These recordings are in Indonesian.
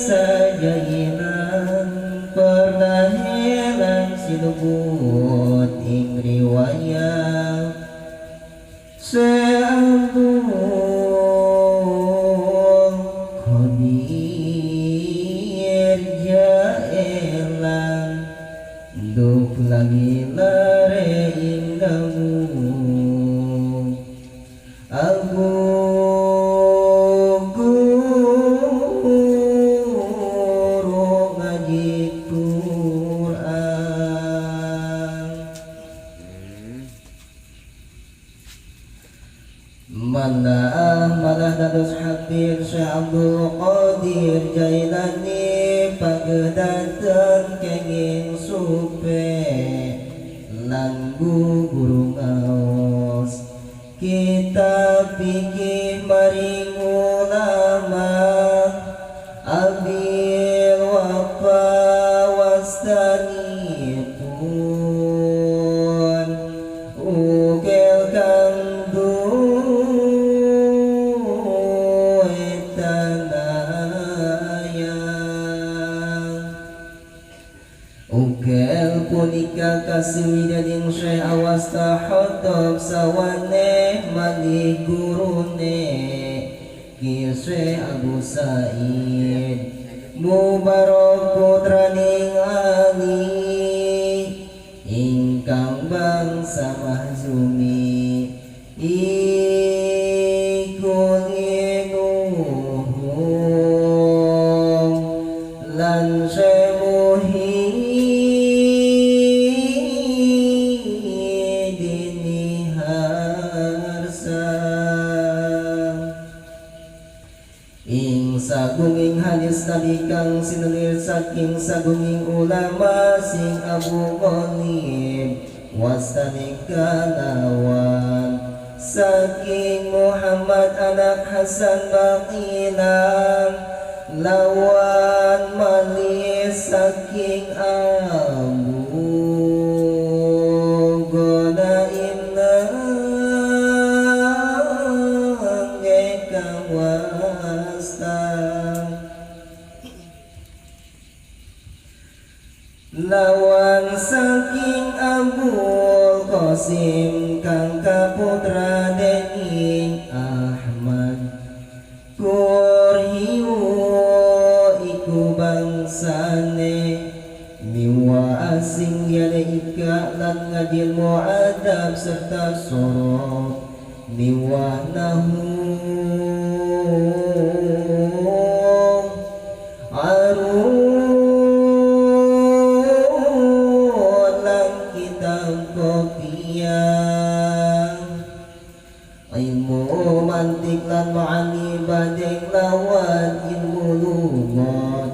sajainan pernah heran silebut ing riwayat Abdul Qadir jaelan duk lagi lare indahmu aku guru ngaji Quran malah dados Habib Syekh Abdul Qadir Jailani pagedanten kenging supe lan guru ngaos kita pikir maring ulama abil wafa wastani pun ugel kang ugel punika kasiwidaning Syekh awasta khotob sawane malih gurune Ki Syekh Abu Said Mubarak putraning Ali ingkang bangsa mahzumi ikul inuhum lan Syekh sagunging hadis Nabi kang sinulir saking sagunging ulama sing Abu Ghalib wastani kalawan saking Muhammad anak Hasan Baqilan lawan malih saking Abu Ghanaim lawan saking Abul Qasim kang kaputra dening Ahmad Kurhiu iku bangsane miwa asing yalaika lan ngadil mu'adab serta sorok miwa nahu ilmu mantik lan ma'ani badeng lawan ilmu lugat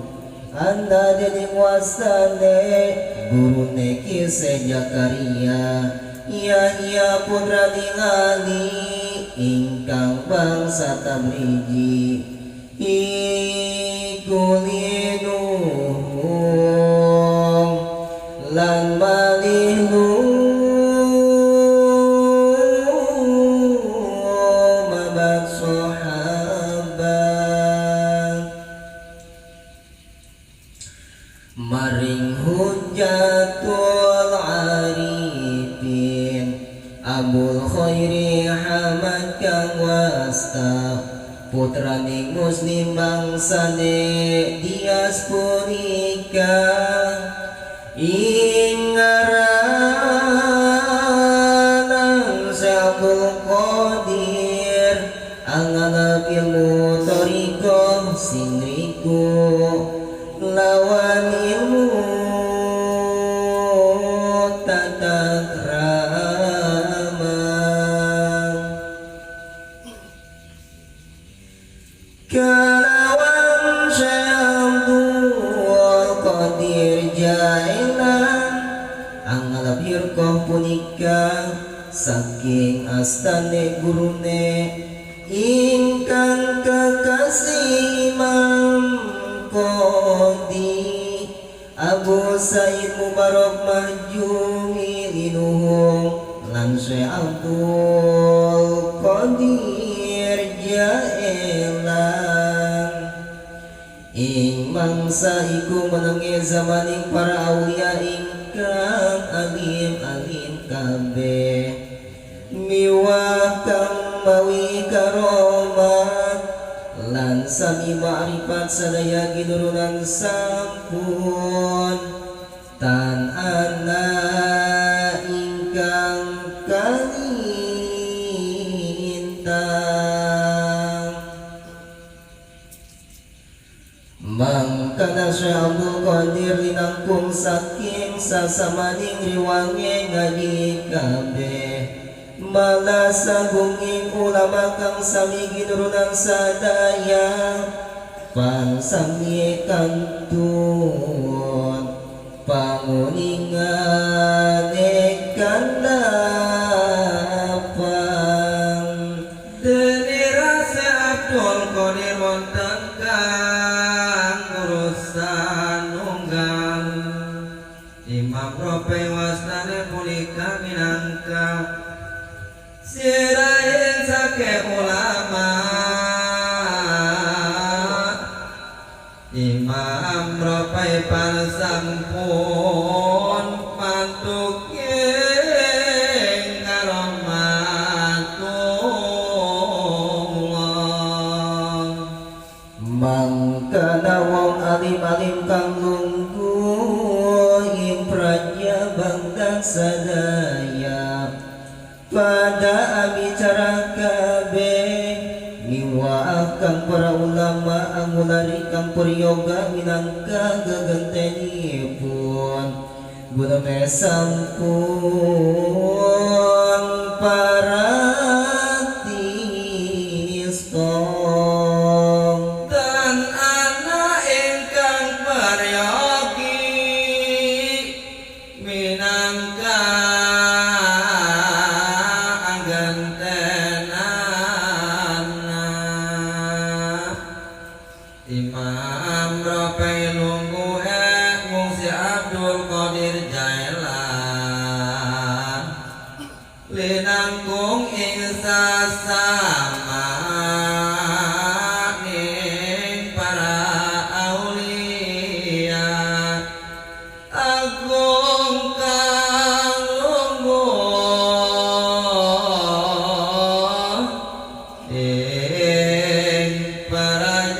anda dening wasane gurune Ki Syekh Zakaria Yahya putra ningali ingkang bangsa Tabriji ikulinuhum lan malihu maring Hujjatul Arifin Abul Khairi Hamad kang wasta putraning muslim bangsane diasporika ingaranan Syekh Abdul Qadir angalap ilmu toriko singriku lawan ilmu tata krama kalawan Syekh Abdul Qadir Jailan angalap hirkoh punika saking astane gurune ingkang kekasih Imam Qadi Abu Said Mubarak Mahjumi linuhum lan Syekh Abdul Qadir Jaelan ing mangsa iku menengi zamaning para aulia ingkang alim-alim kabeh miwah kang mawi karomat lan sami ma'rifat sadaya ginurunan sampun tan ana ingkang kalintang mangkana Syekh Abdul Qadir linangkung saking sasamaning riwange ngaji kabeh malah sagunging ulama kang sami ginurunan sadaya pansami kantun panguningan kandapan Deni rasa Abdul Qadir wonten kang urusan nunggal Imam Rope wasnane punika minangka sirain sake ulama Imam Ropai pansampun mantuk ing karomatullah mangkana wong alim-alim kang lungguh ing praja bangdan sadaya pada bicara kabeh miwa kang para ulama angulari kang peryoga minangka gagentenipun gunane sampun paratistong dan anak ingkang peryogi minangka Imam Rapai nunggu mung si Abdul Qadir Jailan linangkung ing sasamaning para aulia agung kang lungguh ing para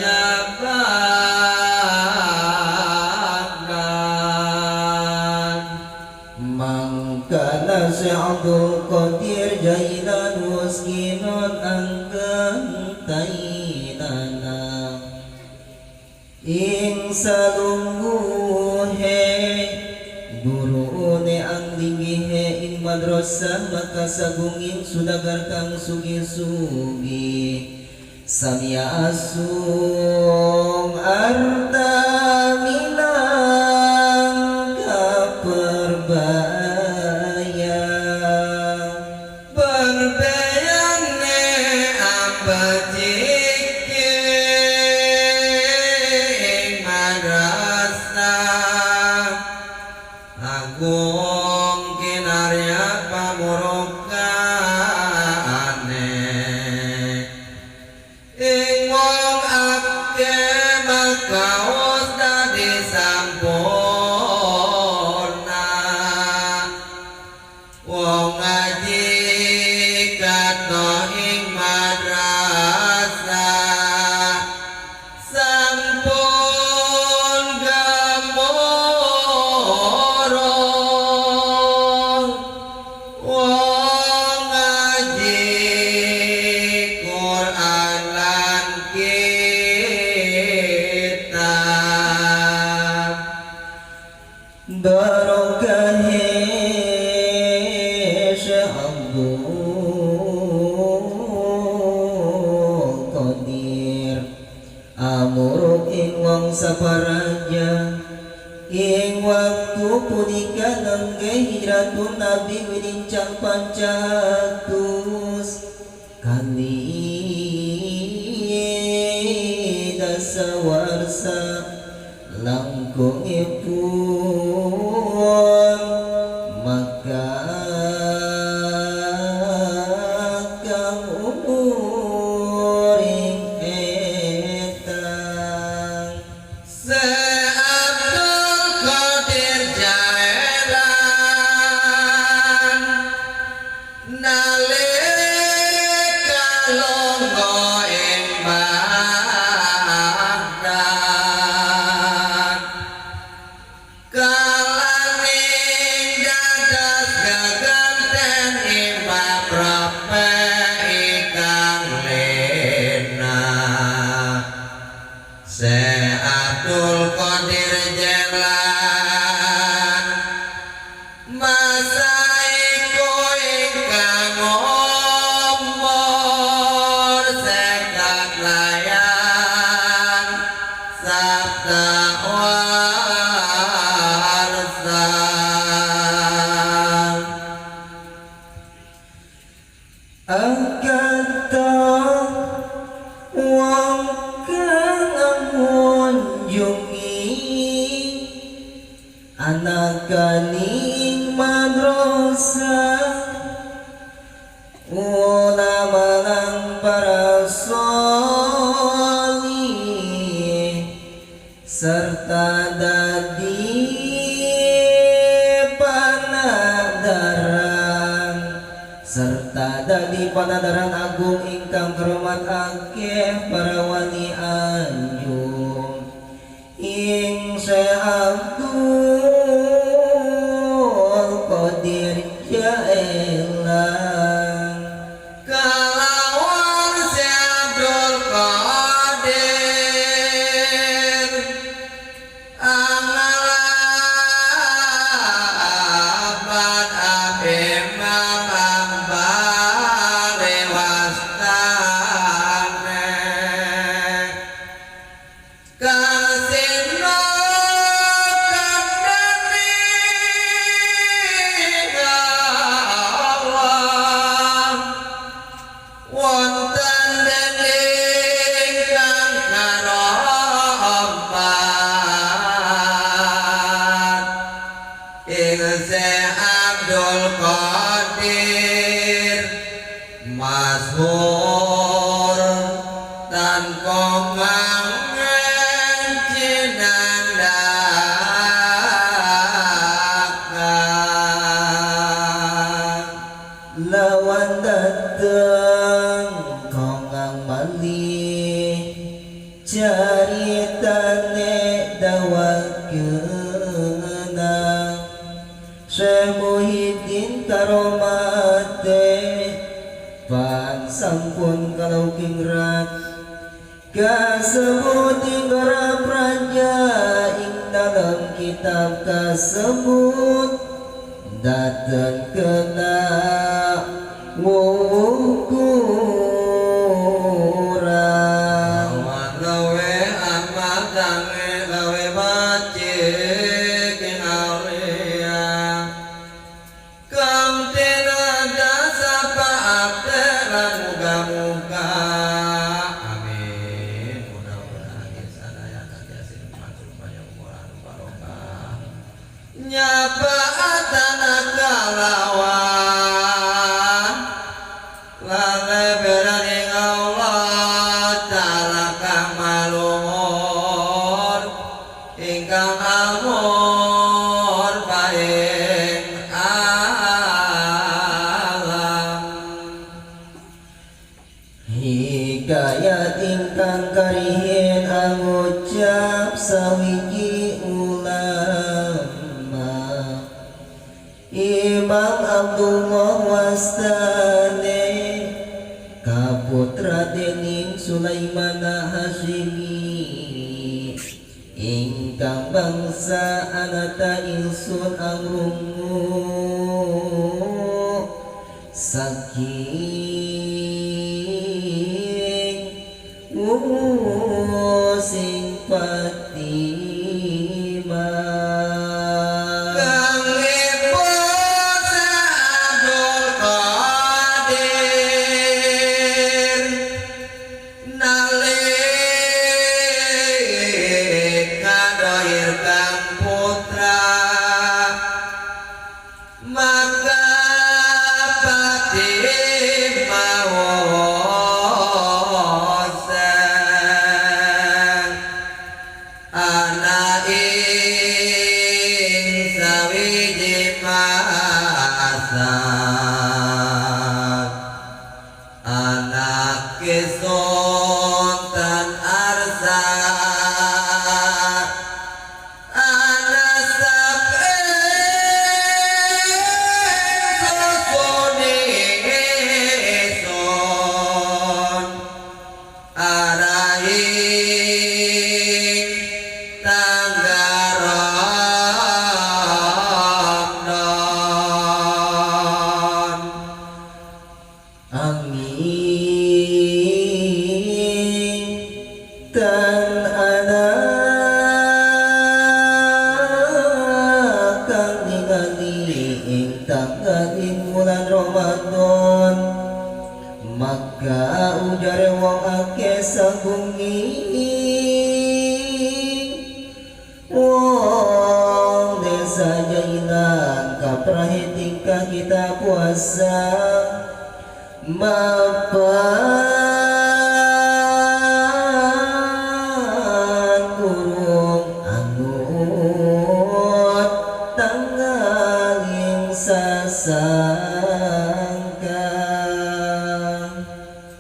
mangkana Syekh Abdul Qadir Jailan muskinon angkang tainana ing salungguhe gurune ang lingihe ing madrasah maka sagunging sudagar kang sugi-sugi samia asung arta minang kaperbaya berbeyane ambajiki ing madrasah agung kinarya pamurukane ing wong akeh makaos dadi sampurna wong ngaji kato ing madrasah sampun gamoro wong ngaji Quran lan kitab barokahe Syekh Abdul Qadir amuruk ing wong saparaja ing waktu punika nangge hijratun Nabi winincang pancatus kali dasawarsa langkungipun maka kang umuring etang Se Abdul Qadir Jailan nalika longgo ing Baghdad kalaning dados geganten imam rape ikang lena Se Abdul Qadir Jailan masa iku ingkang umur sekat layan sabda warsan Angkata wong kang ngunjungi anak kaning madrasah ulama lan para sholih serta dadi panadaran agung ingkang hormat akeh para wali anjung ing Syekh Abdul Qadir Jailan kalawan Syekh Abdul Qadir angalabat abimam ambare wastane kasino kandani Allah wonten dening kang karobat ing Syekh Abdul Qadir masyhur tanpa mangen jinandakan lawan dateng kongang malih caritane dawakeuna Syekh Muhyiddin karomate pan sampun kalau kingrat kasebut ing raja ing dalam kitab kasebut dateng kena wukurang gawe amat dange gawe bacik ing aulia kang tinada sapa akhiran muga-muga amin mudah-mudahan sadaya kajasin supaya umuran barokah nyapa atana kalawan laleberan ing Allah ta'ala kang malumur ingkang amur paing alam hikayat ingkang karihin angucap sawiji ulama Imam Abdullah Wastane kaputra dening Sulaiman Hashimi ingkang bangsa anata ilsun angrungu saking sing patima kang liput Abdul Qadir nalika dohir kang putra maka pati ana ing sawiji masa anak kisun tan arsa anak sape susuni sun arahing tanggaram non angin tan anak kang ningali ing tanggalin bulan Ramadan maka ujar wong akeh sa bumi wong desa jailan kaprahiting ka kita puasa mapan burung anut tanggaling sasangka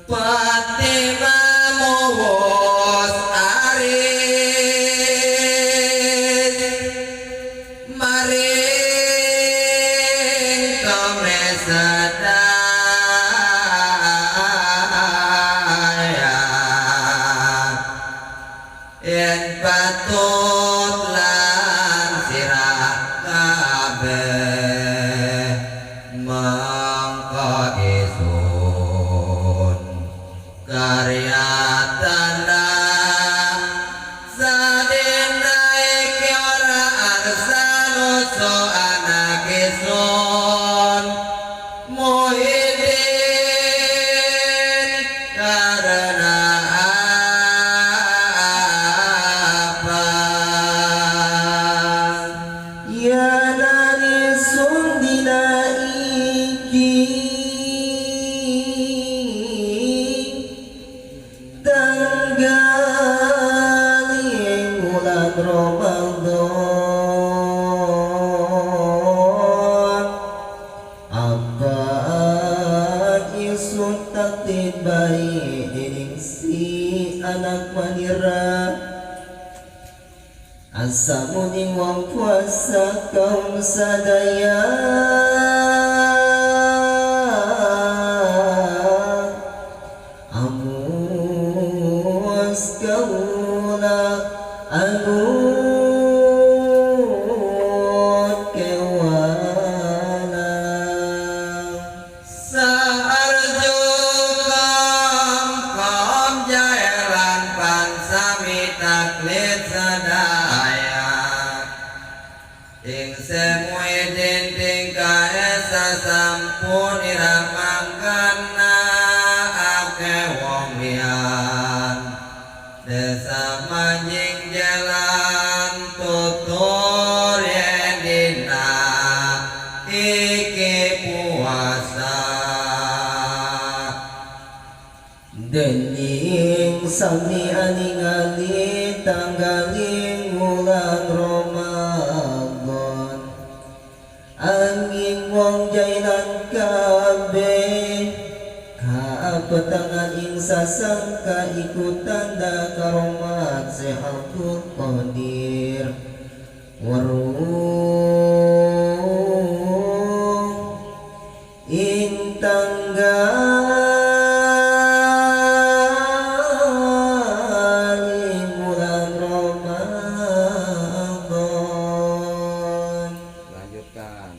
pati mamuwos aris maring kamesada yen patut lan sirah kabeh mangka isun karya tanda sadina iki ora arsano so anak isun muhidin karena ya nari sundina iki tanggaling bulan Ramadan apa isun taktid baik dining si anak manira asa muning wong puasa kaum sadaya amus kaula anut kewana saarjo kam jaelan pansami taklid sadaya ing semuidin tingkae sasampun iramangkana ake wong liyan desa manjing jalan tutur yendina iki puasa dening sami aningali tanggaling bulan Ramadan angin wong jailan kabeh kapetangan ing sasangka ikut tanda karomat sehabul qadir waruh ing tanggaling bulan Ramadan lanjutkan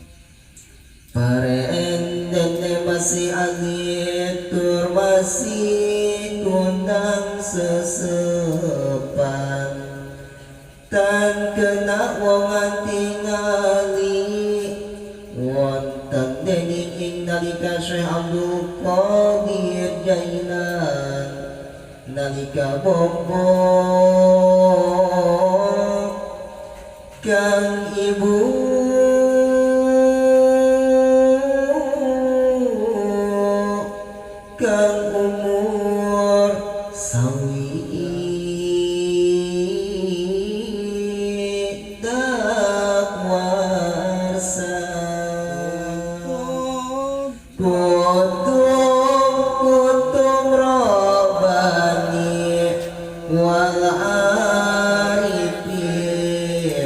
parendene masih angin tur masih kundang sesepan tan kena wong tingali wonten dening ing nalika Syekh Abdul Qadir Jailan nalika bobo kang ibu kang umur sawi wal